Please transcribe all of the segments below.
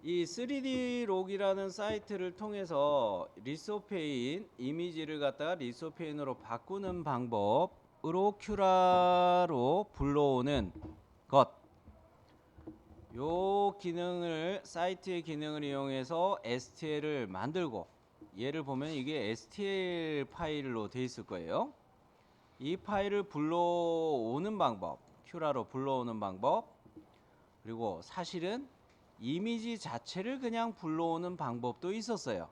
이 3D 록이라는 사이트를 통해서 리소페인 이미지를 갖다가 리소페인으로 바꾸는 방법으로 큐라로 불러오는 것, 요 기능을 사이트의 기능을 이용해서 STL을 만들고, 얘를 보면 이게 STL 파일로 돼 있을 거예요. 이 파일을 불러오는 방법, 큐라로 불러오는 방법, 그리고 사실은 이미지 자체를 그냥 불러오는 방법도 있었어요.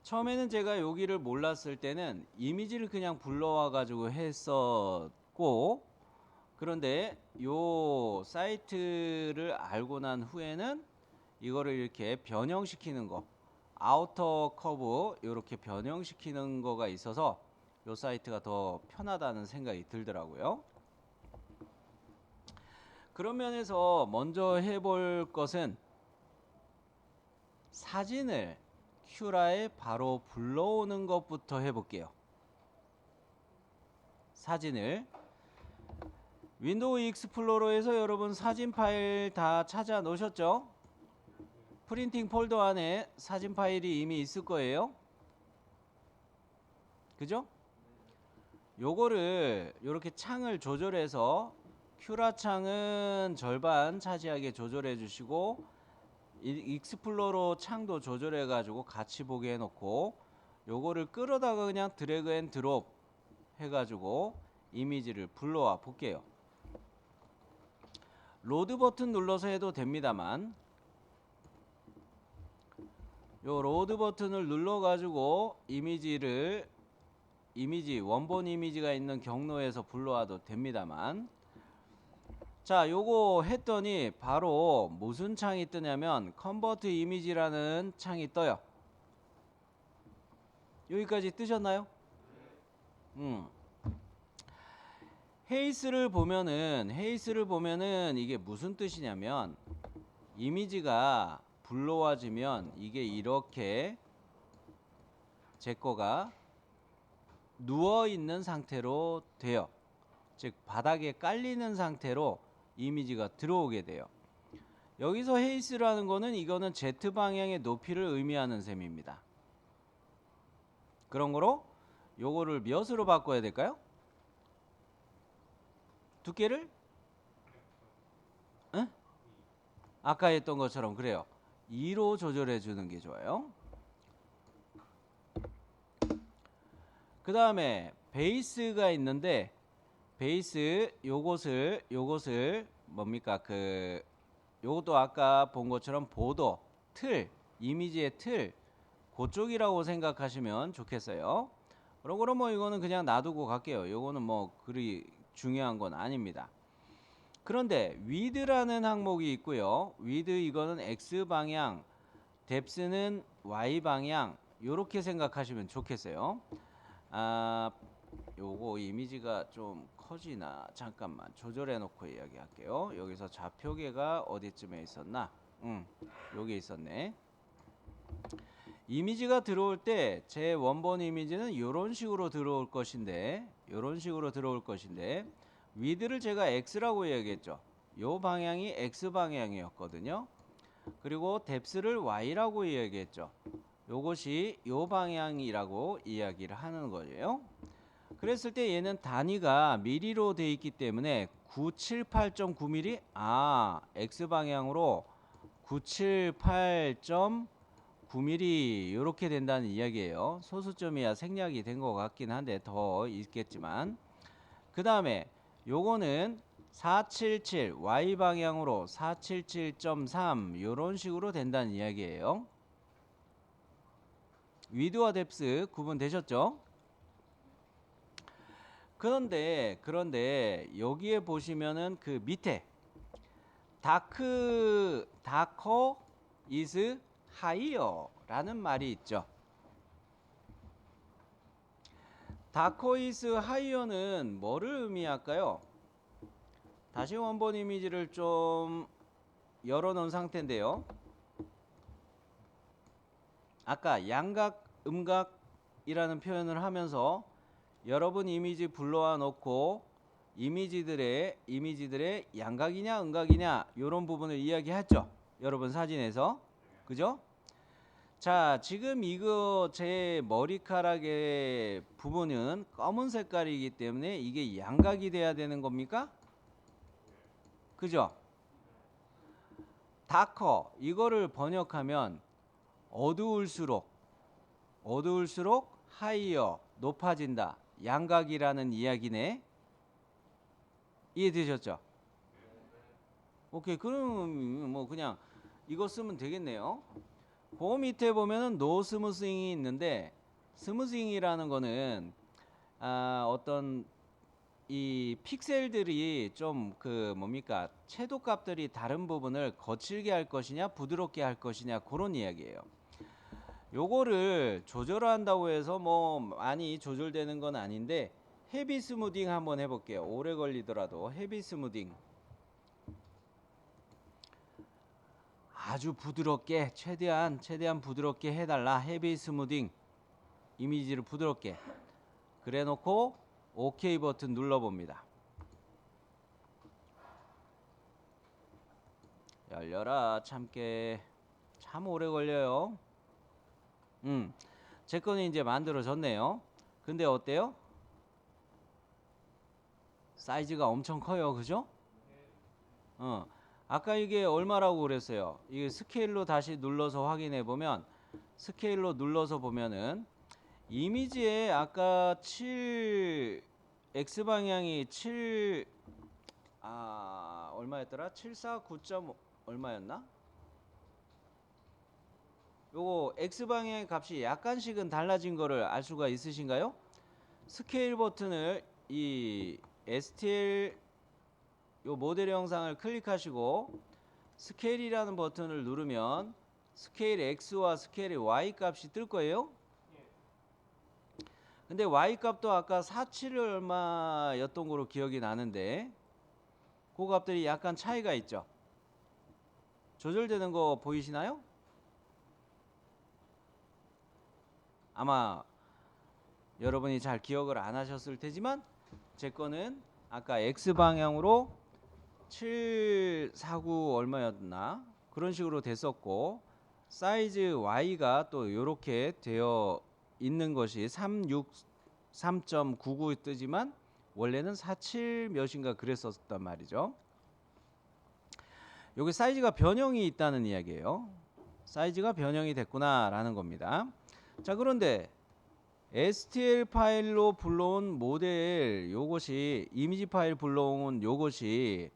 처음에는 제가 여기를 몰랐을 때는 이미지를 그냥 불러와 가지고 했었고, 그런데 요 사이트를 알고 난 후에는 이거를 이렇게 변형시키는 거, 아우터 커브 이렇게 변형시키는 거가 있어서 요 사이트가 더 편하다는 생각이 들더라고요. 그런 면에서 먼저 해볼 것은 사진을 큐라에 바로 불러오는 것부터 해볼게요. 사진을 윈도우 익스플로러에서 여러분 사진 파일 다 찾아 놓으셨죠? 프린팅 폴더 안에 사진 파일이 이미 있을 거예요. 그죠? 요거를 이렇게 창을 조절해서 큐라 창은 절반 차지하게 조절해 주시고, 익스플로러 창도 조절해 가지고 같이 보게 해 놓고, 요거를 끌어다가 그냥 드래그 앤 드롭 해 가지고 이미지를 불러와 볼게요. 로드 버튼 눌러서 해도 됩니다만, 요 로드 버튼을 눌러 가지고 원본 이미지가 있는 경로에서 불러와도 됩니다만, 자, 요거 했더니 바로 무슨 창이 뜨냐면 컨버트 이미지라는 창이 떠요. 여기까지 뜨셨나요? 헤이스를 보면은 이게 무슨 뜻이냐면, 이미지가 불러와지면 이게 이렇게 제 거가 누워 있는 상태로 돼요. 즉 바닥에 깔리는 상태로 이미지가 들어오게 돼요. 여기서 헤이스라는 거는 이거는 Z 방향의 높이를 의미하는 셈입니다. 그런 거로 요거를 몇으로 바꿔야 될까요? 두께를? 응? 아까 했던 것처럼 그래요. 2로 조절해 주는 게 좋아요. 그 다음에 베이스가 있는데, 베이스 요것을 뭡니까? 요것도 아까 본 것처럼 보더, 틀, 이미지의 틀, 그쪽이라고 생각하시면 좋겠어요. 그럼 뭐 이거는 그냥 놔두고 갈게요. 요거는 뭐 그리 중요한 건 아닙니다. 그런데 위드라는 항목이 있고요. 위드 이거는 X 방향, 뎁스는 Y 방향, 요렇게 생각하시면 좋겠어요. 요거 이미지가 좀 커지나 잠깐만 조절해 놓고 이야기할게요. 여기서 좌표계가 어디쯤에 있었나? 여기 있었네. 이미지가 들어올 때 제 원본 이미지는 이런 식으로 들어올 것인데, 위드를 제가 X라고 이야기했죠. 요 방향이 X 방향이었거든요. 그리고 뎁스를 Y라고 이야기했죠. 요것이 요 방향이라고 이야기를 하는 거예요. 그랬을 때 얘는 단위가 미리로 되어 있기 때문에 978.9mm, X 방향으로 978.9mm 이렇게 된다는 이야기예요. 소수점이야 생략이 된 것 같긴 한데 더 있겠지만, 그 다음에 요거는 477 Y 방향으로 477.3 이런 식으로 된다는 이야기예요. 위드와 뎁스 구분되셨죠? 그런데 여기에 보시면은 그 밑에 다커 is higher 라는 말이 있죠. 다커 is higher는 뭐를 의미할까요? 다시 원본 이미지를 좀 열어 놓은 상태인데요. 아까 양각, 음각이라는 표현을 하면서 여러분 이미지 불러와 놓고 이미지들의 양각이냐 음각이냐 요런 부분을 이야기했죠. 여러분 사진에서. 그죠? 자, 지금 이거 제 머리카락의 부분은 검은 색깔이기 때문에 이게 양각이 돼야 되는 겁니까? 그죠? 다커 이거를 번역하면 어두울수록 하이어 높아진다. 양각이라는 이야기네. 이해되셨죠? 오케이. 그럼 뭐 그냥 이거 쓰면 되겠네요. 그 밑에 보면은 노 스무싱이 있는데 스무싱이라는 거는 어떤 이 픽셀들이 좀 그 뭡니까 채도값들이 다른 부분을 거칠게 할 것이냐 부드럽게 할 것이냐 그런 이야기예요. 요거를 조절한다고 해서 뭐 많이 조절되는 건 아닌데 헤비 스무딩 한번 해볼게요. 오래 걸리더라도 헤비 스무딩 아주 부드럽게 최대한 부드럽게 해달라. 헤비 스무딩 이미지를 부드럽게 그래 놓고 OK 버튼 눌러봅니다. 열려라. 참깨 참 오래 걸려요. 제 거는 이제 만들어졌네요. 근데 어때요? 사이즈가 엄청 커요. 그죠? 아까 이게 얼마라고 그랬어요? 이게 스케일로 다시 눌러서 확인해 보면 스케일로 눌러서 보면은 이미지에 아까 7 X방향이 7 얼마였더라? 749. 얼마였나? 요거 X방향의 값이 약간씩은 달라진 거를 알 수가 있으신가요? 스케일 버튼을 이 STL 요 모델 영상을 클릭하시고 스케일이라는 버튼을 누르면 스케일 X와 스케일 Y 값이 뜰 거예요. 근데 Y 값도 아까 47 얼마였던 거로 기억이 나는데 그 값들이 약간 차이가 있죠. 조절되는 거 보이시나요? 아마 여러분이 잘 기억을 안 하셨을 테지만 제 거는 아까 X방향으로 749 얼마였나 그런 식으로 됐었고 사이즈 Y가 또 이렇게 되어 있는 것이 3.99 뜨지만 원래는 47 몇인가 그랬었단 말이죠. 여기 사이즈가 변형이 있다는 이야기예요. 사이즈가 변형이 됐구나 라는 겁니다. 자, 그런데 STL 파일로 불러온 모델 요것이 이미지 파일 불러온 요것이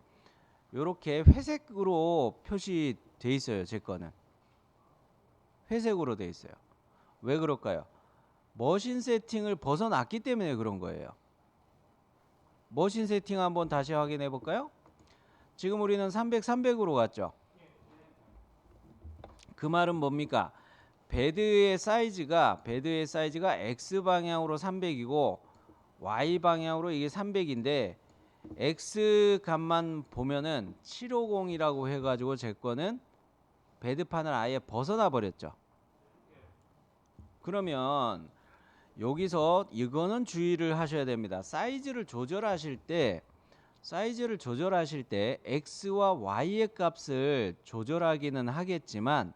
요렇게 회색으로 표시돼 있어요. 제 거는 회색으로 돼 있어요. 왜 그럴까요? 머신 세팅을 벗어났기 때문에 그런 거예요. 머신 세팅 한번 다시 확인해 볼까요? 지금 우리는 300으로 갔죠. 그 말은 뭡니까? 베드의 사이즈가 X 방향으로 300이고 Y 방향으로 이게 300인데 X 값만 보면은 750이라고 해가지고 제 거는 베드판을 아예 벗어나 버렸죠. 그러면 여기서 이거는 주의를 하셔야 됩니다. 사이즈를 조절하실 때 X와 Y의 값을 조절하기는 하겠지만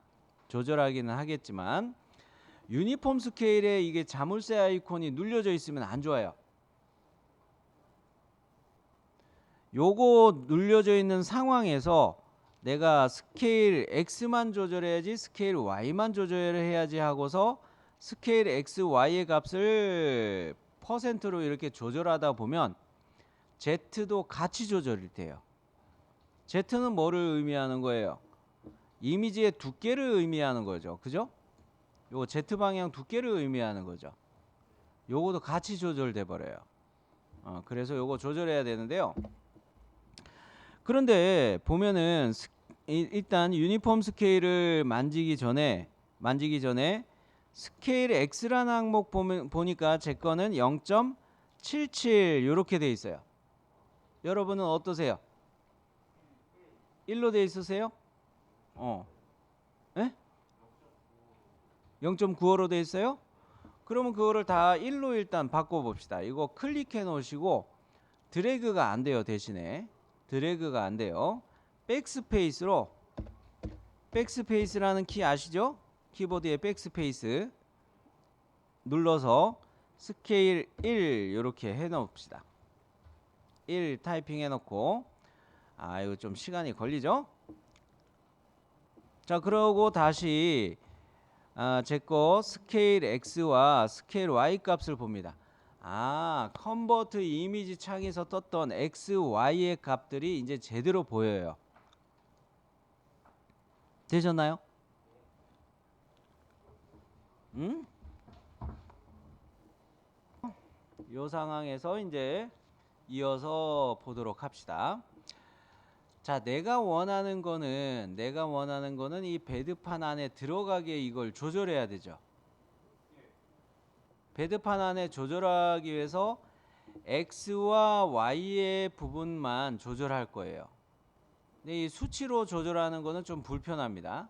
유니폼 스케일에 이게 자물쇠 아이콘이 눌려져 있으면 안 좋아요. 요거 눌려져 있는 상황에서 내가 스케일 X만 조절해야지 스케일 Y만 조절해야지 하고서 스케일 X, Y의 값을 퍼센트로 이렇게 조절하다 보면 Z도 같이 조절이 돼요. Z는 뭐를 의미하는 거예요? 이미지의 두께를 의미하는 거죠. 그죠? 요거 Z 방향 두께를 의미하는 거죠. 요거도 같이 조절돼 버려요. 그래서 요거 조절해야 되는데요. 그런데 보면은 일단 유니폼 스케일을 만지기 전에 스케일 X라는 항목 보니까 제 거는 0.77 이렇게 돼 있어요. 여러분은 어떠세요? 1로 돼 있으세요? 예? 0.95로 돼 있어요? 그러면 그거를 다 1로 일단 바꿔 봅시다. 이거 클릭해 놓으시고 드래그가 안 돼요. 대신에 드래그가 안 돼요. 백스페이스라는 키 아시죠? 키보드에 백스페이스 눌러서 스케일 1 이렇게 해 놓읍시다. 1 타이핑 해 놓고, 이거 좀 시간이 걸리죠? 자, 그러고 다시 제거 스케일 X와 스케일 Y 값을 봅니다. 컨버트 이미지 창에서 떴던 X, Y의 값들이 이제 제대로 보여요. 되셨나요? 응? 이 상황에서 이제 이어서 보도록 합시다. 자, 내가 원하는 거는 이 배드판 안에 들어가게 이걸 조절해야 되죠. 배드판 안에 조절하기 위해서 X와 Y의 부분만 조절할 거예요. 근데 이 수치로 조절하는 거는 좀 불편합니다.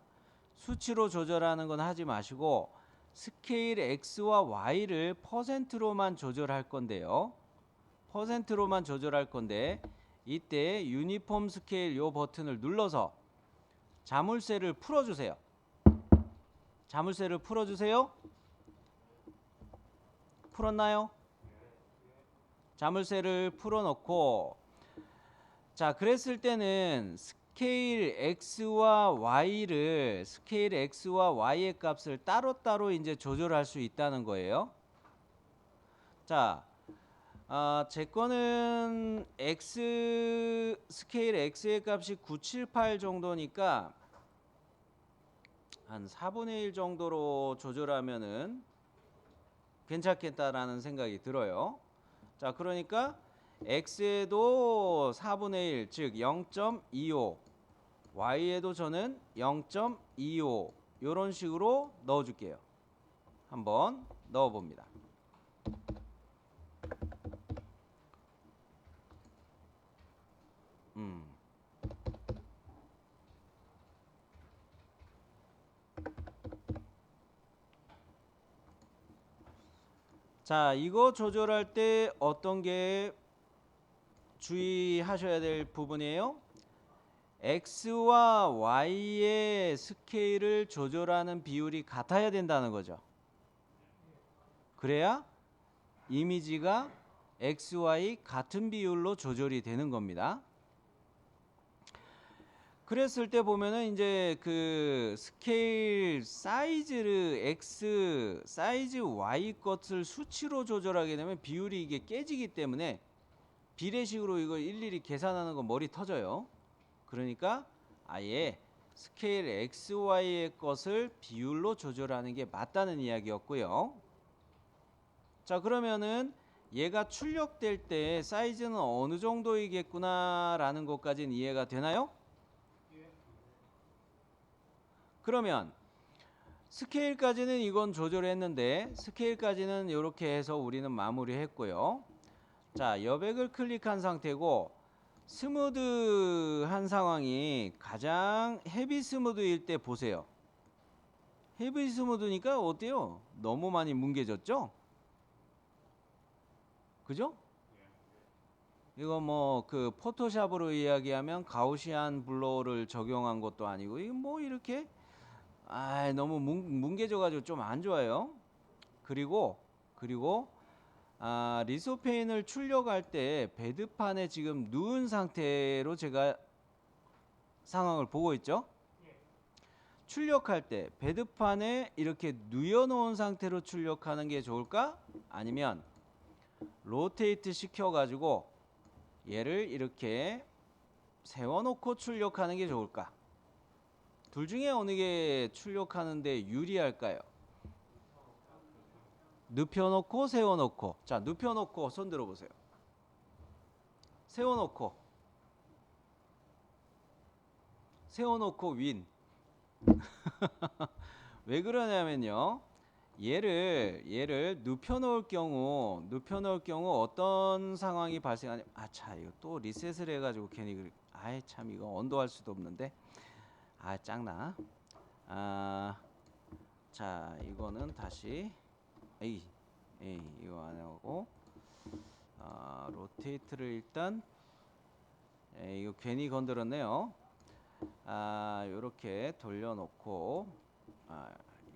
수치로 조절하는 건 하지 마시고 스케일 X와 Y를 %로만 조절할 건데요. %로만 조절할 건데, 이때 유니폼 스케일 요 버튼을 눌러서 자물쇠를 풀어주세요. 자물쇠를 풀어주세요. 풀었나요? 자물쇠를 풀어놓고, 자, 그랬을 때는 스케일 X와 Y의 값을 따로따로 이제 조절할 수 있다는 거예요. 자, 제 거는 스케일 X의 값이 978 정도니까 한 4분의 1 정도로 조절하면은 괜찮겠다라는 생각이 들어요. 자, 그러니까 X에도 4분의 1, 즉 0.25, Y에도 저는 0.25 이런 식으로 넣어줄게요. 한번 넣어봅니다. 자, 이거 조절할 때 어떤 게 주의하셔야 될 부분이에요? X와 Y의 스케일을 조절하는 비율이 같아야 된다는 거죠. 그래야 이미지가 X, Y 같은 비율로 조절이 되는 겁니다. 그랬을 때 보면은 이제 그 스케일 사이즈를 사이즈 Y 것을 수치로 조절하게 되면 비율이 이게 깨지기 때문에 비례식으로 이걸 일일이 계산하는 거 머리 터져요. 그러니까 아예 스케일 X, Y의 것을 비율로 조절하는 게 맞다는 이야기였고요. 자, 그러면은 얘가 출력될 때 사이즈는 어느 정도이겠구나 라는 것까지는 이해가 되나요? 그러면 스케일까지는 이건 조절했는데, 스케일까지는 이렇게 해서 우리는 마무리했고요. 자, 여백을 클릭한 상태고 스무드한 상황이 가장 헤비 스무드일 때 보세요. 헤비 스무드니까 어때요? 너무 많이 뭉개졌죠? 그죠? 이거 뭐 그 포토샵으로 이야기하면 가우시안 블러를 적용한 것도 아니고, 이거 뭐 이렇게 너무 뭉개져가지고 좀 안 좋아요. 그리고 리소페인을 출력할 때 배드판에 지금 누운 상태로 제가 상황을 보고 있죠. 출력할 때 배드판에 이렇게 누워놓은 상태로 출력하는 게 좋을까? 아니면 로테이트 시켜가지고 얘를 이렇게 세워놓고 출력하는 게 좋을까? 둘 중에 어느 게 출력하는데 유리할까요? 눕혀놓고 세워놓고. 자, 눕혀놓고 손 들어보세요. 세워놓고 윈. 왜 그러냐면요, 얘를 눕혀놓을 경우 어떤 상황이 발생하냐. 이거 또 리셋을 해가지고 괜히 참 이거 언도할 수도 없는데. 짱나. 자, 이거는 다시 이거 안 하고 로테이트를 일단 이거 괜히 건드렸네요. 요렇게 돌려놓고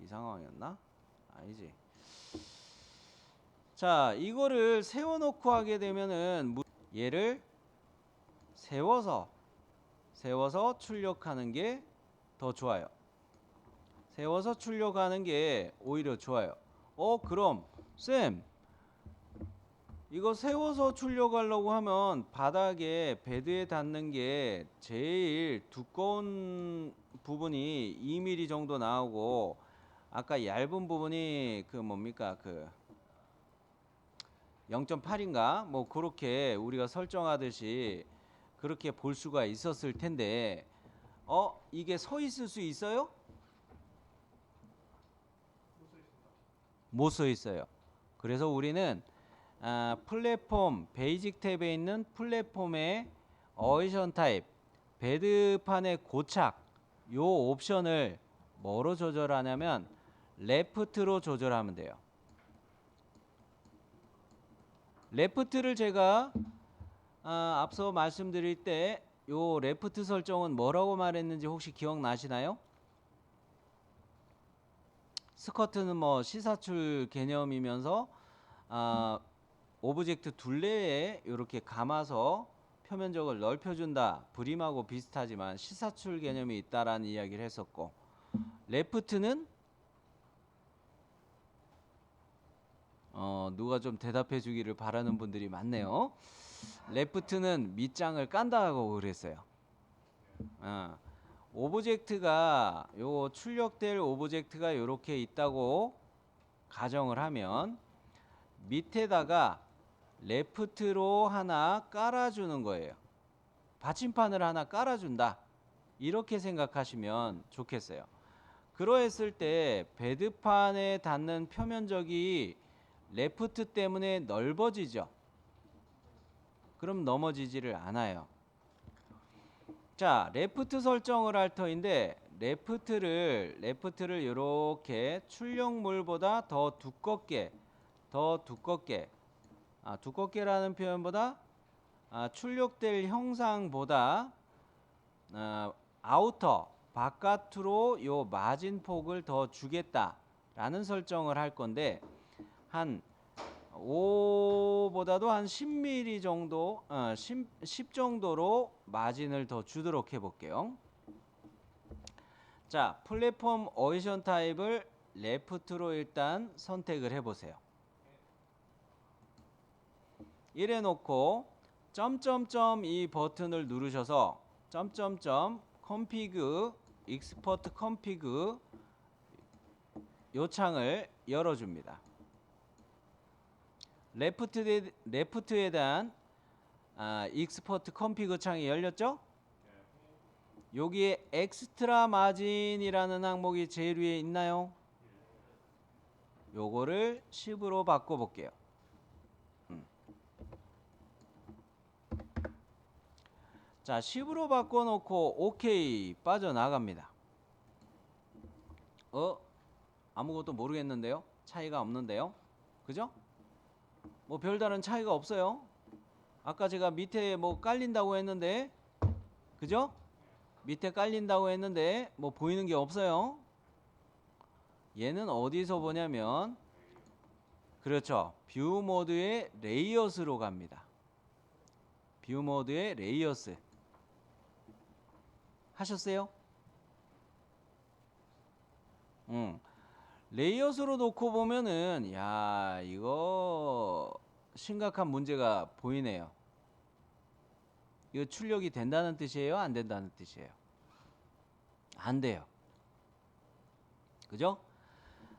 이 상황이었나? 아니지. 자, 이거를 세워놓고 하게 되면은 얘를 세워서 출력하는 게 더 좋아요. 세워서 출력하는 게 오히려 좋아요. 그럼 쌤, 이거 세워서 출력하려고 하면 바닥에 베드에 닿는 게 제일 두꺼운 부분이 2mm 정도 나오고 아까 얇은 부분이 그 뭡니까 그 0.8인가 뭐 그렇게 우리가 설정하듯이 그렇게 볼 수가 있었을 텐데 이게 서 있을 수 있어요? 못 서 있어요. 그래서 우리는 플랫폼 베이직 탭에 있는 플랫폼의 어이션 타입 베드판의 고착 요 옵션을 뭐로 조절하냐면 레프트로 조절하면 돼요. 레프트를 제가 앞서 말씀드릴 때 요 레프트 설정은 뭐라고 말했는지 혹시 기억나시나요? 스커트는 뭐 시사출 개념이면서 오브젝트 둘레에 이렇게 감아서 표면적을 넓혀준다. 브림하고 비슷하지만 시사출 개념이 있다라는 이야기를 했었고, 레프트는 누가 좀 대답해 주기를 바라는 분들이 많네요. 레프트는 밑장을 깐다고 그랬어요. 오브젝트가 요 출력될 오브젝트가 이렇게 있다고 가정을 하면 밑에다가 레프트로 하나 깔아주는 거예요. 받침판을 하나 깔아준다. 이렇게 생각하시면 좋겠어요. 그러했을 때 베드판에 닿는 표면적이 레프트 때문에 넓어지죠. 그럼 넘어지지를 않아요. 자, 레프트 설정을 할 터인데 레프트를 이렇게 출력물보다 더 두껍게 두껍게라는 표현보다 출력될 형상보다 아우터 바깥으로 요 마진 폭을 더 주겠다라는 설정을 할 건데 한 5보다도 한 10mm 정도 10 정도로 마진을 더 주도록 해볼게요. 자, 플랫폼 어이션 타입을 레프트로 일단 선택을 해보세요. 이래 놓고 점점점 이 버튼을 누르셔서 점점점 config export config 요 창을 열어줍니다. 레프트에 대한 익스포트 컴피그 창이 열렸죠? 여기에 엑스트라 마진이라는 항목이 제일 위에 있나요? 요거를 10으로 바꿔볼게요. 자, 10으로 바꿔놓고 OK 빠져나갑니다. 아무것도 모르겠는데요? 차이가 없는데요? 그죠? 뭐 별다른 차이가 없어요. 아까 제가 밑에 뭐 깔린다고 했는데 그죠? 밑에 깔린다고 했는데 뭐 보이는 게 없어요. 얘는 어디서 보냐면 그렇죠. 뷰 모드의 레이어스로 갑니다. 뷰 모드의 레이어스 하셨어요? 레이어스로 놓고 보면은 야 이거 심각한 문제가 보이네요. 이거 출력이 된다는 뜻이에요? 안 된다는 뜻이에요? 안 돼요. 그죠?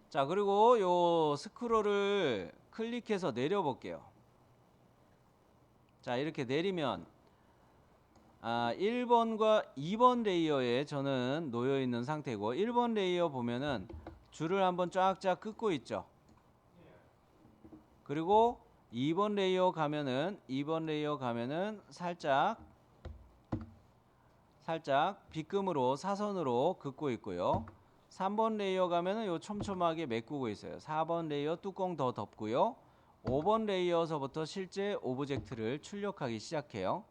자, 그리고 요 스크롤을 클릭해서 내려 볼게요. 자, 이렇게 내리면 1번과 2번 레이어에 저는 놓여 있는 상태고 1번 레이어 보면은 줄을 한번 쫙쫙 긋고 있죠. 그리고 2번 레이어 가면은 살짝 빗금으로 사선으로 긋고 있고요. 3번 레이어 가면은 요 촘촘하게 메꾸고 있어요. 4번 레이어 뚜껑 더 덮고요. 5번 레이어서부터 실제 오브젝트를 출력하기 시작해요.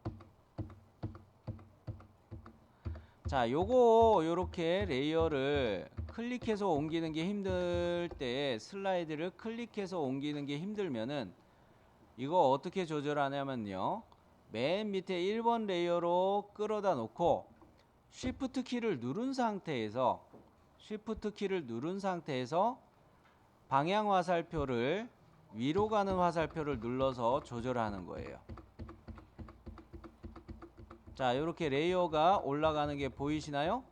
자, 요렇게 레이어를 클릭해서 옮기는 게 힘들 때, 슬라이드를 클릭해서 옮기는 게 힘들면은 이거 어떻게 조절하냐면요, 맨 밑에 1번 레이어로 끌어다 놓고 쉬프트 키를 누른 상태에서 방향 화살표를 위로 가는 화살표를 눌러서 조절하는 거예요. 자, 이렇게 레이어가 올라가는 게 보이시나요?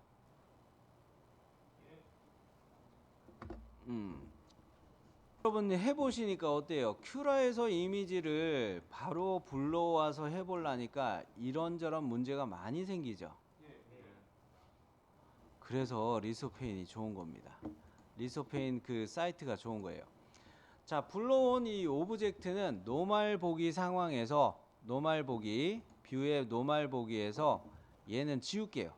여러분 해보시니까 어때요? 큐라에서 이미지를 바로 불러와서 해보려니까 이런저런 문제가 많이 생기죠. 그래서 리소페인이 좋은 겁니다. 리소페인 그 사이트가 좋은 거예요. 자, 불러온 이 오브젝트는 노멀 보기 상황에서 뷰의 노멀 보기에서 얘는 지울게요.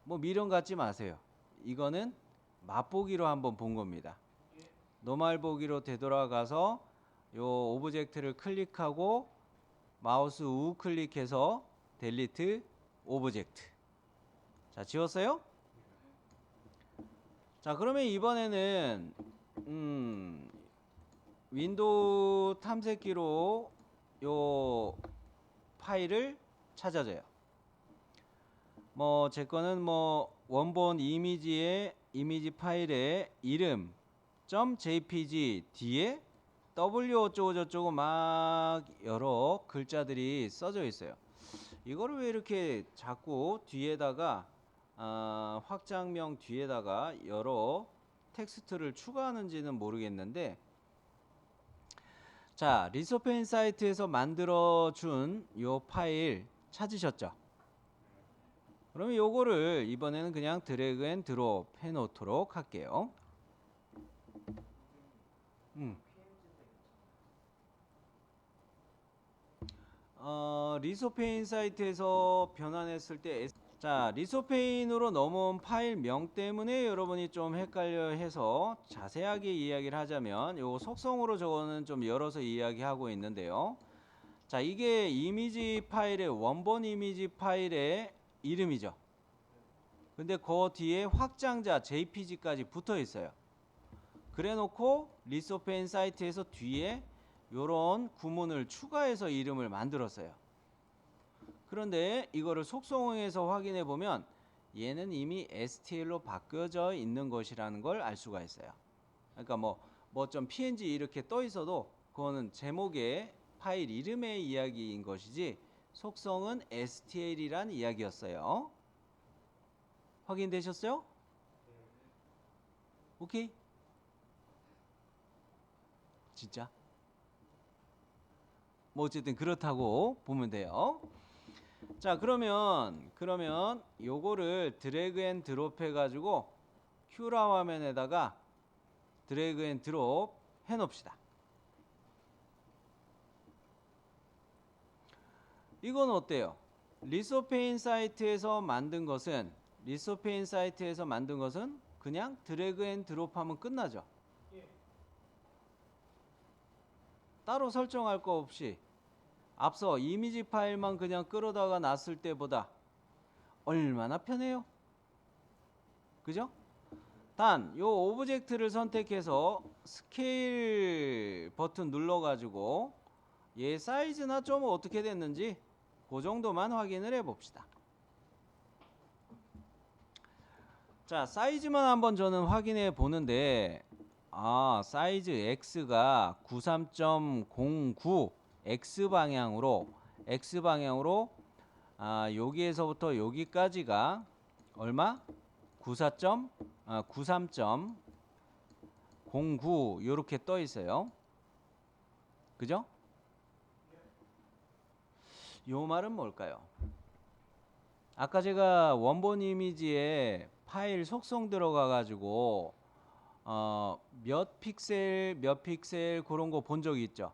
뭐 미련 갖지 마세요. 이거는 맛보기로 한번 본 겁니다. 노멀 보기로 되돌아가서 요 오브젝트를 클릭하고 마우스 우클릭해서 델리트 오브젝트. 자, 지웠어요? 자, 그러면 이번에는 윈도우 탐색기로 요 파일을 찾아줘요. 뭐 제 거는 뭐 원본 이미지 파일의 이름 .jpg 뒤에 w 어쩌고 저쩌고 막 여러 글자들이 써져 있어요. 이거를 왜 이렇게 자꾸 뒤에다가 확장명 뒤에다가 여러 텍스트를 추가하는지는 모르겠는데, 자, 리소페인 사이트에서 만들어준 요 파일 찾으셨죠? 그러면 요거를 이번에는 그냥 드래그 앤 드롭 해놓도록 할게요. 리소페인 사이트에서 변환했을 때 자, 리소페인으로 넘어온 파일명 때문에 여러분이 좀 헷갈려 해서 자세하게 이야기를 하자면 요 속성으로 저거는 좀 열어서 이야기하고 있는데요. 자, 이게 이미지 파일의 원본 이미지 파일의 이름이죠. 근데 그 뒤에 확장자 JPG까지 붙어 있어요. 그래 놓고 리소페인 사이트에서 뒤에 요런 구문을 추가해서 이름을 만들었어요. 그런데 이거를 속성에서 확인해 보면 얘는 이미 STL로 바뀌어져 있는 것이라는 걸 알 수가 있어요. 그러니까 뭐 좀 PNG 이렇게 떠 있어도 그거는 제목의 파일 이름의 이야기인 것이지 속성은 STL이란 이야기였어요. 확인되셨어요? 오케이? 진짜? 뭐 어쨌든 그렇다고 보면 돼요. 자, 그러면 요거를 드래그 앤 드롭 해가지고 큐라 화면에다가 드래그 앤 드롭 해놓읍시다. 이건 어때요? 리소페인 사이트에서 만든 것은 그냥 드래그 앤 드롭 하면 끝나죠. 따로 설정할 거 없이 앞서 이미지 파일만 그냥 끌어다가 놨을 때보다 얼마나 편해요? 그죠? 단, 요 오브젝트를 선택해서 스케일 버튼 눌러가지고 얘 사이즈나 좀 어떻게 됐는지 그 정도만 확인을 해봅시다. 자, 사이즈만 한번 저는 확인해 보는데, 사이즈 X가 93.09 X방향으로 여기에서부터 여기까지가 얼마? 93.09 요렇게 떠 있어요. 그죠? 요 말은 뭘까요? 아까 제가 원본 이미지에 파일 속성 들어가 가지고 몇 픽셀 그런 거 본 적이 있죠?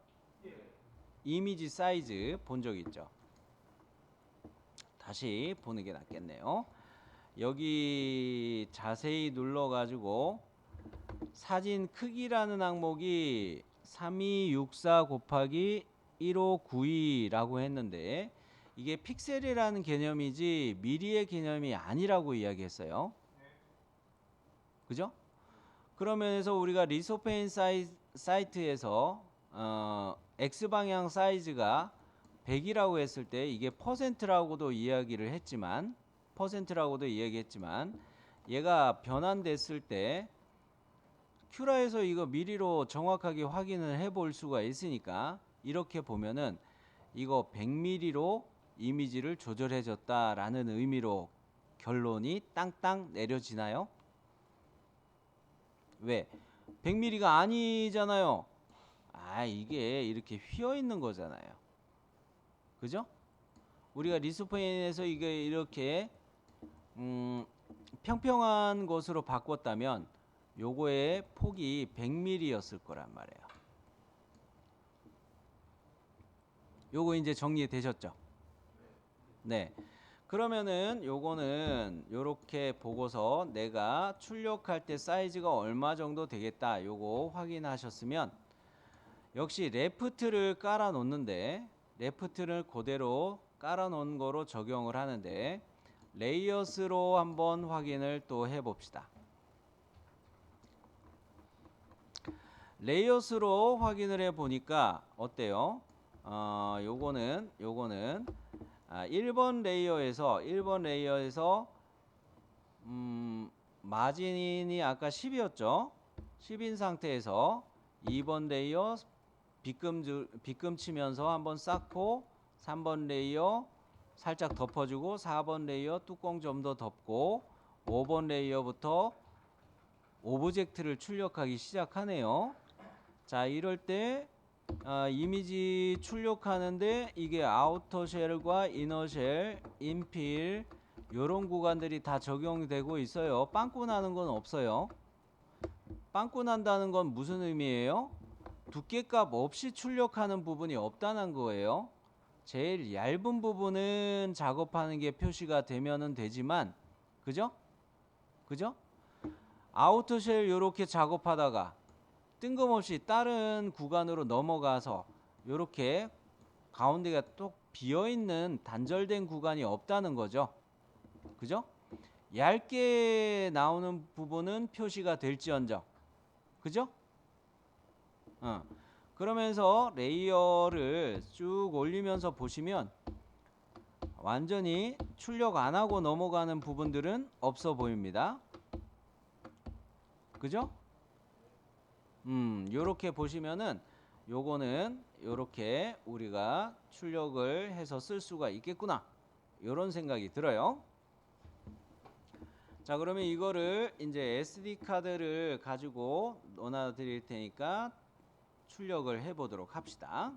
이미지 사이즈 본 적 있죠? 다시 보는 게 낫겠네요. 여기 자세히 눌러 가지고 사진 크기라는 항목이 3264 곱하기 1592라고 했는데 이게 픽셀이라는 개념이지 미리의 개념이 아니라고 이야기했어요. 그죠? 그러면서 우리가 리소페인 사이트에서 X방향 사이즈가 100이라고 했을 때 이게 퍼센트라고도 이야기했지만 얘가 변환됐을 때 큐라에서 이거 미리로 정확하게 확인을 해볼 수가 있으니까 이렇게 보면은 이거 100mm로 이미지를 조절해 줬다라는 의미로 결론이 땅땅 내려지나요? 왜? 100mm가 아니잖아요. 이게 이렇게 휘어 있는 거잖아요. 그죠? 우리가 리소페인에서 이게 이렇게 평평한 것으로 바꿨다면 요거의 폭이 100mm였을 거란 말이에요. 요거 이제 정리되셨죠? 네. 그러면은 요거는 요렇게 보고서 내가 출력할 때 사이즈가 얼마 정도 되겠다 요거 확인하셨으면 역시 레프트를 깔아 놓는데 레프트를 그대로 깔아 놓은 거로 적용을 하는데 레이어스로 한번 확인을 또 해봅시다. 레이어스로 확인을 해 보니까 어때요? 요거는 1번 레이어에서 마진이 아까 10이었죠? 10인 상태에서 2번 레이어 빗금 치면서 한번 쌓고 3번 레이어 살짝 덮어주고 4번 레이어 뚜껑 좀 더 덮고 5번 레이어부터 오브젝트를 출력하기 시작하네요. 자, 이럴 때 이미지 출력하는데 이게 아우터 쉘과 이너 쉘, 인필 요런 구간들이 다 적용되고 있어요. 빵꾸 나는 건 없어요. 빵꾸 난다는 건 무슨 의미예요? 두께값 없이 출력하는 부분이 없다는 거예요. 제일 얇은 부분은 작업하는 게 표시가 되면은 되지만 그죠? 아우터 쉘 요렇게 작업하다가 뜬금없이 다른 구간으로 넘어가서 요렇게 가운데가 또 비어있는 단절된 구간이 없다는 거죠. 그죠? 얇게 나오는 부분은 표시가 될지언정. 그죠? 그러면서 레이어를 쭉 올리면서 보시면 완전히 출력 안 하고 넘어가는 부분들은 없어 보입니다. 그죠? 요렇게 보시면은 요거는 요렇게 우리가 출력을 해서 쓸 수가 있겠구나 요런 생각이 들어요. 자, 그러면 이거를 이제 SD 카드를 가지고 넣어 드릴 테니까 출력을 해 보도록 합시다.